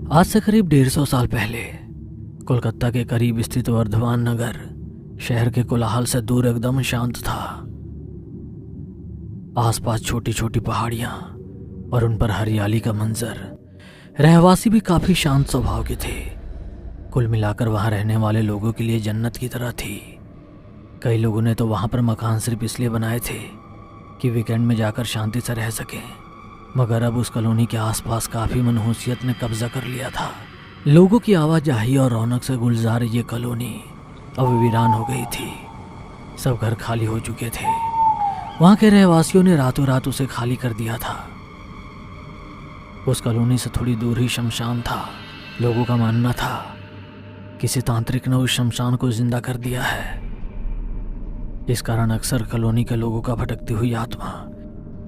आज से करीब 150 साल पहले कोलकाता के करीब स्थित वर्धमान नगर शहर के कोलाहल से दूर एकदम शांत था। आसपास छोटी छोटी पहाड़ियां और उन पर हरियाली का मंजर। रहवासी भी काफी शांत स्वभाव के थे। कुल मिलाकर वहां रहने वाले लोगों के लिए जन्नत की तरह थी। कई लोगों ने तो वहां पर मकान सिर्फ इसलिए बनाए थे कि वीकेंड में जाकर शांति से रह सकें, मगर अब उस कॉलोनी के आसपास काफी मनहूसियत ने कब्जा कर लिया था। लोगों की आवाजाही और रौनक से गुलजार ये कॉलोनी अब वीरान हो गई थी। सब घर खाली हो चुके थे। वहां के रहवासियों ने रातों रात उसे खाली कर दिया था। उस कॉलोनी से थोड़ी दूर ही शमशान था। लोगों का मानना था किसी तांत्रिक ने उस शमशान को जिंदा कर दिया है। इस कारण अक्सर कॉलोनी के लोगों का भटकती हुई आत्मा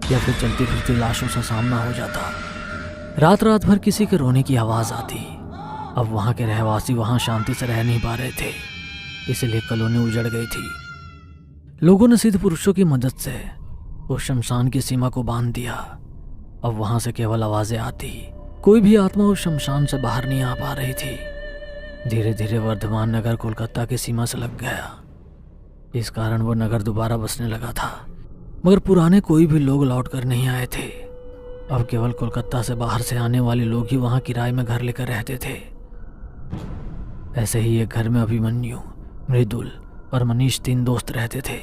या फिर चलती फिरती लाशों से सामना हो जाता। रात रात भर किसी के रोने की आवाज आती। अब वहां के रहवासी वहां शांति से रह नहीं पा रहे थे, इसलिए कॉलोनी उजड़ गई थी। लोगों ने सिद्ध पुरुषों की मदद से उस शमशान की सीमा को बांध दिया। अब वहां से केवल आवाजें आती। कोई भी आत्मा उस शमशान से बाहर नहीं आ पा रही थी। धीरे धीरे वर्धमान नगर कोलकाता की सीमा से लग गया। इस कारण वो नगर दोबारा बसने लगा था, मगर पुराने कोई भी लोग लौट कर नहीं आए थे। अब केवल कोलकाता से बाहर से आने वाले लोग ही वहां किराए में घर लेकर रहते थे। ऐसे ही एक घर में अभिमन्यु, मृदुल और मनीष 3 दोस्त रहते थे।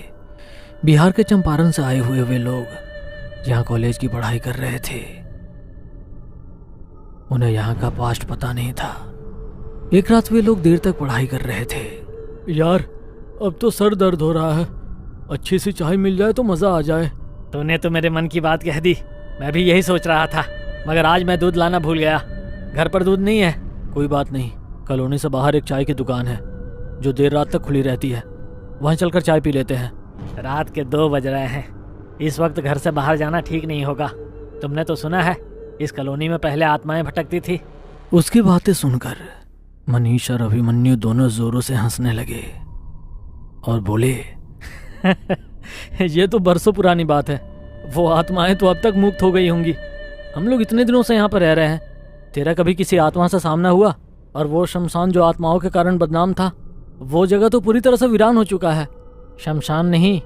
बिहार के चंपारण से आए हुए वे लोग यहाँ कॉलेज की पढ़ाई कर रहे थे। उन्हें यहाँ का पास्ट पता नहीं था। एक रात वे लोग देर तक पढ़ाई कर रहे थे। यार, अब तो सर दर्द हो रहा है। अच्छी सी चाय मिल जाए तो मज़ा आ जाए। तूने तो मेरे मन की बात कह दी। मैं भी यही सोच रहा था, मगर आज मैं दूध लाना भूल गया। घर पर दूध नहीं है। कोई बात नहीं, कॉलोनी से बाहर एक चाय की दुकान है जो देर रात तक खुली रहती है। वहीं चलकर चाय पी लेते हैं। रात के 2 बज रहे हैं। इस वक्त घर से बाहर जाना ठीक नहीं होगा। तुमने तो सुना है इस कॉलोनी में पहले आत्माएं भटकती थी। उसकी बातें सुनकर मनीष और अभिमन्यु दोनों जोरों से हंसने लगे और बोले, ये तो बरसों पुरानी बात है। वो आत्माएं तो अब तक मुक्त हो गई होंगी। हम लोग इतने दिनों से यहाँ पर रह रहे हैं। तेरा कभी किसी आत्मा से सामना हुआ? और वो शमशान जो आत्माओं के कारण बदनाम था, वो जगह तो पूरी तरह से वीरान हो चुका है। शमशान नहीं,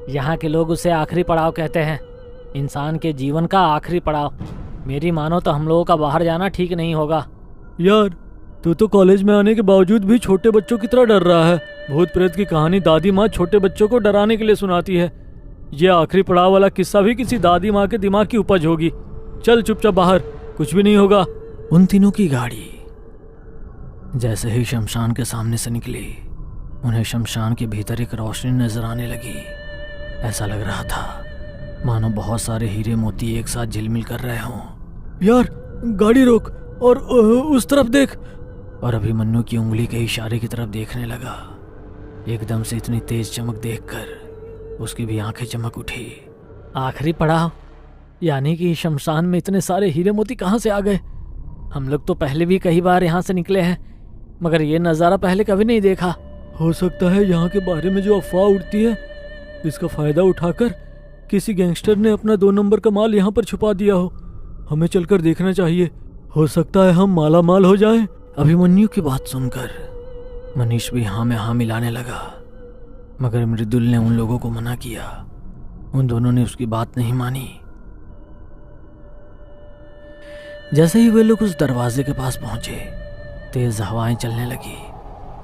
यहाँ के लोग उसे आखिरी पड़ाव कहते हैं। इंसान के जीवन का आखिरी पड़ाव। मेरी मानो तो हम लोगों का बाहर जाना ठीक नहीं होगा। यार, तू तो कॉलेज में आने के बावजूद भी छोटे बच्चों की तरह डर रहा है। भूत प्रेत की कहानी दादी माँ छोटे बच्चों को डराने के लिए सुनाती है। ये आखिरी पड़ाव वाला किस्सा भी किसी दादी माँ के दिमाग की उपज होगी। चल चुपचाप बाहर, कुछ भी नहीं होगा। उन तीनों की गाड़ी जैसे ही शमशान के सामने से निकली, उन्हें शमशान के भीतर एक रोशनी नजर आने लगी। ऐसा लग रहा था मानो बहुत सारे हीरे मोती एक साथ झिलमिल कर रहे हों। यार, गाड़ी रोक और उस तरफ देख। और अभिमन्यु की उंगली के इशारे की तरफ देखने लगा। एकदम से इतनी तेज चमक देखकर उसकी भी आंखें चमक उठी। आखिरी पड़ाव यानी कि शमशान में इतने सारे हीरे मोती कहाँ से आ गए? हम लोग तो पहले भी कई बार यहाँ से निकले हैं, मगर ये नज़ारा पहले कभी नहीं देखा। हो सकता है यहाँ के बारे में जो अफवाह उड़ती है, इसका फायदा उठाकर किसी गैंगस्टर ने अपना 2 नंबर का माल यहाँ पर छुपा दिया हो। हमें चलकर देखना चाहिए। हो सकता है हम माला माल हो जाएं। अभिमन्यु की बात सुनकर मनीष भी हाँ में हाँ मिलाने लगा, मगर मृदुल ने उन लोगों को मना किया। उन दोनों ने उसकी बात नहीं मानी। जैसे ही वे लोग उस दरवाजे के पास पहुंचे, तेज हवाएं चलने लगी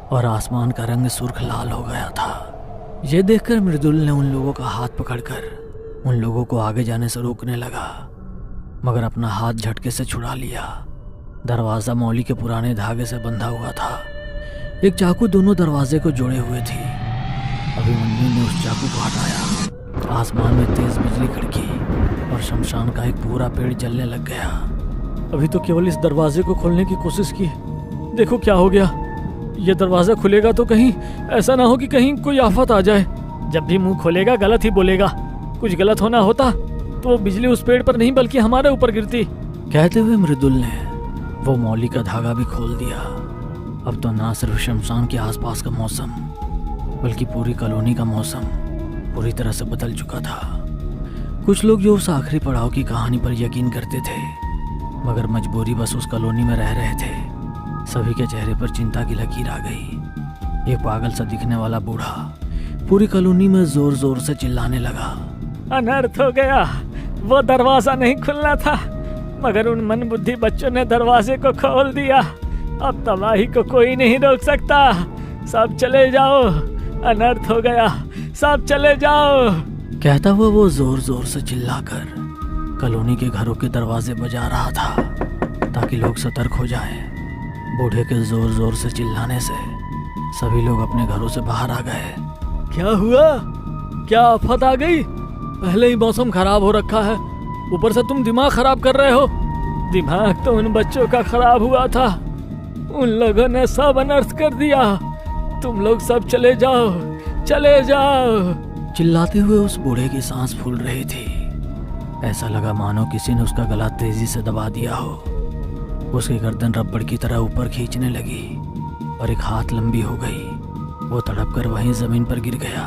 और आसमान का रंग सुर्ख लाल हो गया था। यह देखकर मृदुल ने उन लोगों का हाथ पकड़कर उन लोगों को आगे जाने से रोकने लगा, मगर अपना हाथ झटके से छुड़ा लिया। दरवाजा मौली के पुराने धागे से बंधा हुआ था। एक चाकू दोनों दरवाजे को जोड़े हुए थी। अभिमन्यु ने उस चाकू को हटाया। आसमान में तेज बिजली कड़की और शमशान का एक पूरा पेड़ जलने लग गया। अभी तो केवल इस दरवाजे को खोलने की कोशिश की, देखो क्या हो गया। ये दरवाजा खुलेगा तो कहीं ऐसा ना हो कि कहीं कोई आफत आ जाए। जब भी मुंह खोलेगा गलत ही बोलेगा। कुछ गलत होना होता तो बिजली उस पेड़ पर नहीं बल्कि हमारे ऊपर गिरती। कहते हुए मृदुल ने वो मौली का धागा भी खोल दिया। अब तो ना सिर्फ शमशान के आसपास का मौसम बल्कि पूरी कॉलोनी का मौसम पूरी तरह से बदल चुका था। कुछ लोग जो उस आखिरी पड़ाव की कहानी पर यकीन करते थे, मगर मजबूरी बस उस कॉलोनी में रह रहे थे। सभी के चेहरे पर चिंता की लकीर आ गई। एक पागल सा दिखने वाला बूढ़ा पूरी कॉलोनी में जोर जोर से चिल्लाने लगा, अनर्थ हो गया, वो दरवाजा नहीं खुलना था, मगर उन मनबुद्धि बच्चों ने दरवाजे को खोल दिया। अब तबाही को कोई नहीं रोक सकता। सब चले जाओ, अनर्थ हो गया, सब चले जाओ। कहता हुआ वो जोर जोर से चिल्लाकर कॉलोनी के घरों के दरवाजे बजा रहा था ताकि लोग सतर्क हो जाएं। बूढ़े के जोर जोर से चिल्लाने से सभी लोग अपने घरों से बाहर आ गए। क्या हुआ? क्या आफत आ गई? पहले ही मौसम खराब हो रखा है, ऊपर से तुम दिमाग खराब कर रहे हो। दिमाग तो उन बच्चों का खराब हुआ था, उन लोगों ने सब अनर्थ कर दिया। तुम लोग सब चले जाओ, चले जाओ। चिल्लाते हुए उस बूढ़े की सांस फूल रही थी। ऐसा लगा मानो किसी ने उसका गला तेजी से दबा दिया हो। उसकी गर्दन रबड़ की तरह ऊपर खींचने लगी और एक हाथ लंबी हो गई। वो तड़प कर वहीं जमीन पर गिर गया।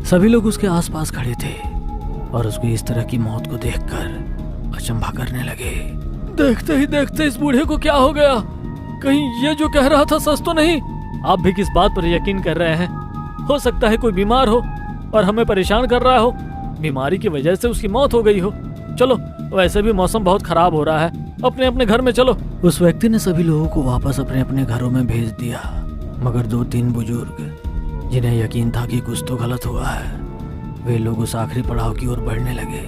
सभी लोग उसके आसपास खड़े थे और उसकी इस तरह की मौत को देखकर अचंभा करने लगे। देखते ही देखते इस बूढ़े को क्या हो गया? कहीं ये जो कह रहा था सच तो नहीं? आप भी किस बात पर यकीन कर रहे हैं? हो सकता है कोई बीमार हो और हमें परेशान कर रहा हो। बीमारी की वजह से उसकी मौत हो गई हो। चलो, वैसे भी मौसम बहुत खराब हो रहा है, अपने अपने घर में चलो। उस व्यक्ति ने सभी लोगों को वापस अपने अपने घरों में भेज दिया, मगर 2-3 बुजुर्ग जिन्हें यकीन था कि कुछ तो गलत हुआ है, वे लोग उस आखिरी पड़ाव की ओर बढ़ने लगे।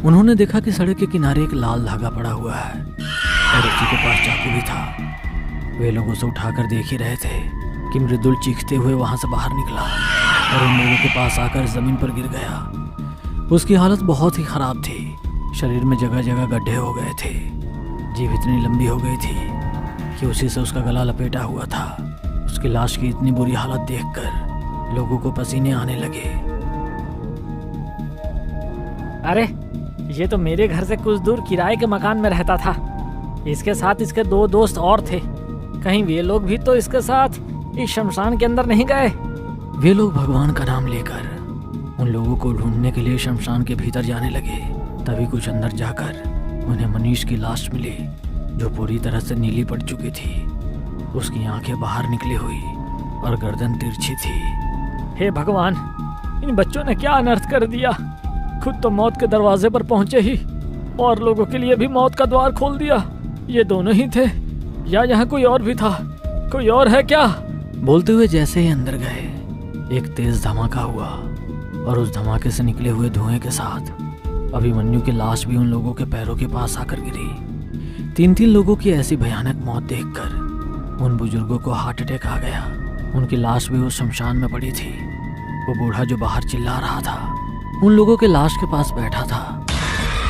उन्होंने देखा कि सड़क के किनारे एक लाल धागा पड़ा हुआ है और उसी के पास चाकू भी था। वे लोग उसे उठाकर देख ही रहे थे कि मृदुल चीखते हुए वहां से बाहर निकला और उन लोगों के पास आकर जमीन पर गिर गया। उसकी हालत बहुत ही खराब थी। शरीर में जगह जगह गड्ढे हो गए थे। जीभ इतनी लंबी हो गई थी कि उसी से उसका गला लपेटा हुआ था। उसकी लाश की इतनी बुरी हालत देखकर लोगों को पसीने आने लगे। अरे, ये तो मेरे घर से कुछ दूर किराए के मकान में रहता था। इसके साथ इसके 2 दोस्त और थे। कहीं वे लोग भी तो इसके साथ इस शमशान के अंदर नहीं गए? वे लोग भगवान का नाम लेकर उन लोगों को ढूंढने के लिए शमशान के भीतर जाने लगे। तभी कुछ अंदर जाकर उन्हें मनीष की लाश मिली, जो पूरी तरह से नीली पड़ चुकी थी। उसकी आंखें बाहर निकली हुई और गर्दन तिरछी थी। हे भगवान, इन बच्चों ने क्या अनर्थ कर दिया। खुद तो मौत के दरवाजे पर पहुंचे ही और लोगों के लिए भी मौत का द्वार खोल दिया। ये दोनों ही थे या यहाँ कोई और भी था? कोई और है क्या? बोलते हुए जैसे ही अंदर गए, एक तेज धमाका हुआ और उस धमाके से निकले हुए धुएं के साथ अभिमन्यु की लाश भी उन लोगों के पैरों के पास आकर गिरी। 3-3 लोगों की ऐसी भयानक मौत देखकर उन बुजुर्गों को हार्ट अटैक आ गया। उनकी लाश भी उस शमशान में पड़ी थी। वो बूढ़ा जो बाहर चिल्ला रहा था, उन लोगों के लाश के पास बैठा था